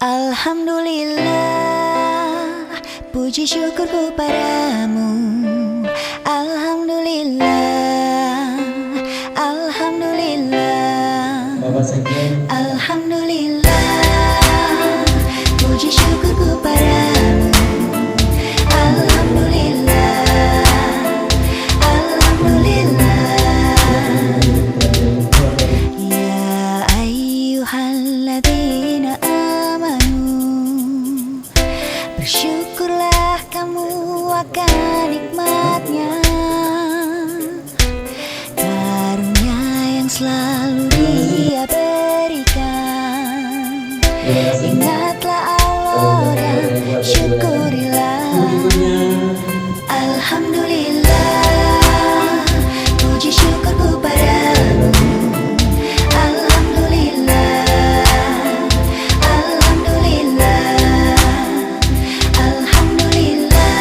Alhamdulillah, puji syukurku padamu. Alhamdulillah, Alhamdulillah, Alhamdulillah, puji syukurku padamu. Alhamdulillah, Alhamdulillah. Ya ayyuhalladzina amanu, bersyukurlah kamu akan nikmatnya, karunia yang selalu Dia berikan. Ingatlah Allah dan syukurilah. Alhamdulillah, puji syukurku padamu. Alhamdulillah, Alhamdulillah, Alhamdulillah,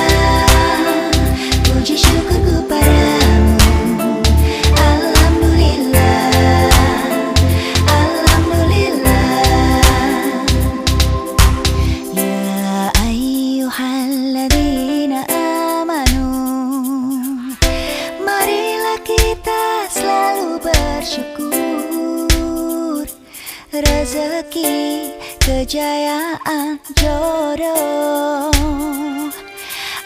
puji syukurku padamu. Alhamdulillah, Alhamdulillah. Ya ayyuhalladzina amanu, marilah kita selalu bersyukur. Rezeki, kejayaan, jodoh,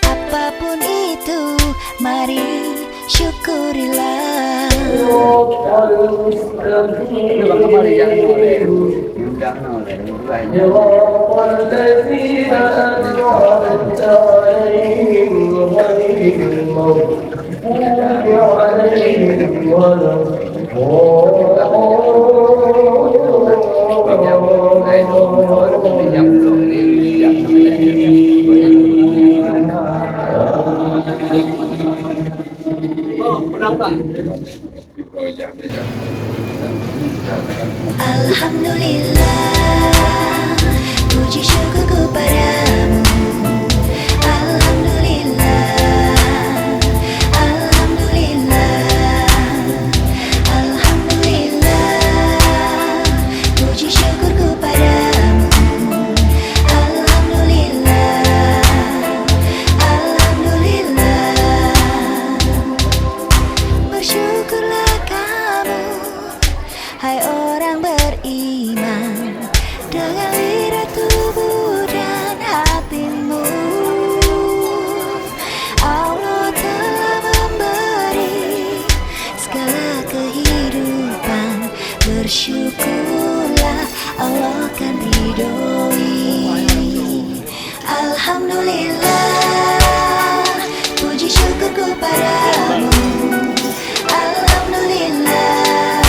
apapun itu, mari syukurilah. Alhamdulillah, puji syukurku padamu. Alhamdulillah, Alhamdulillah, Alhamdulillah, puji syukurku padamu. Alhamdulillah, Alhamdulillah. Bersyukurlah kamu, hai orang beriman, dengan lidah tubuh dan hatimu. Allah telah memberi segala kehidupan. Bersyukurlah, Allah kan ridhoi. Alhamdulillah, puji syukurku padamu. Alhamdulillah,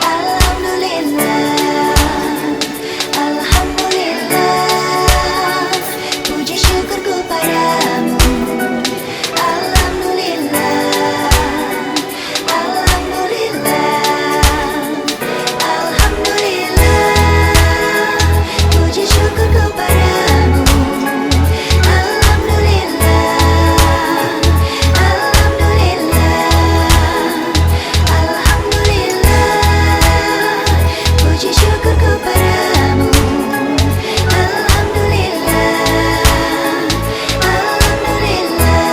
Alhamdulillah, Alhamdulillah, puji syukurku padamu. Alhamdulillah, Alhamdulillah, Alhamdulillah, puji syukurku padamu. Alhamdulillah, Alhamdulillah, puji syukurku padamu. Alhamdulillah, Alhamdulillah,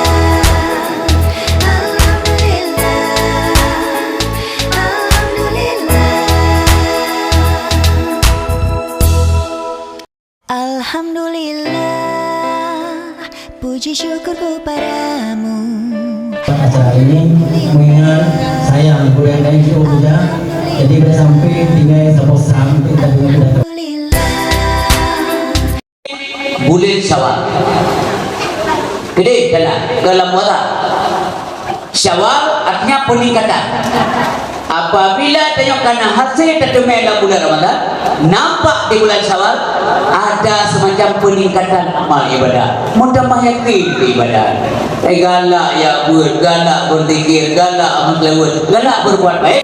Alhamdulillah, puji syukurku padamu. Acara ini mengingat sayang bulan lain juga, jadi udah sampai tinggal satu sampai tadi udah. Bulan Syawal. Jadi dalam muara Syawal artinya peningkatan. Apabila tengok karena hasil terjemah dalam bulan Ramadan, nampak di bulan Syawal ada semacam peningkatan amal ibadah. Mudah yakin ke ibadah. Galak ya galak berzikir, galak amal lewat, galak berbuat baik.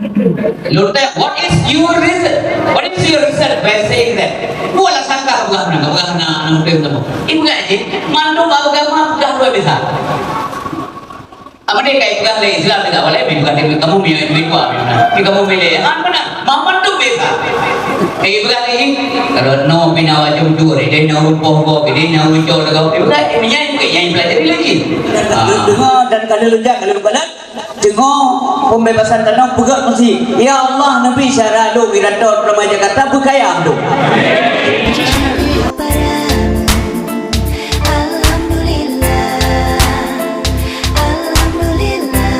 Lord, what is your reason? What is your reason by saying that? Buatlah sangka bukan nak temu. Ibu gaji, mandu agama bukan dua bisa. Apa dia kayak bukan lagi Islam tidak boleh, bukan kamu milih kamu milih, benar. Mama tu beza. Ibrahim Rano binawa jujur dia nak rupoh kau dia nak ucap kau Ibrahim yang pelajari lagi dengar dan kalau lejak kalau badan dengar pembebasan tanah pegat mesti ya Allah Nabi syarah lu iradat remaja kata berkayam tu Puji syukur kepadamu, Alhamdulillah, Alhamdulillah.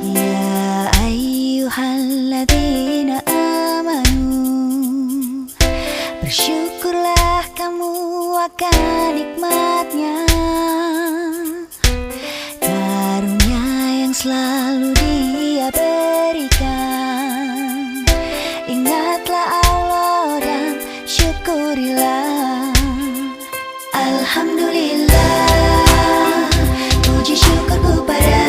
Ya ayyuhalladzina amanu, bersyukurlah kamu akan nikmatnya, karunia yang selalu Dia berikan. Ingatlah Allah dan syukurilah. Alhamdulillah, puji syukurku pada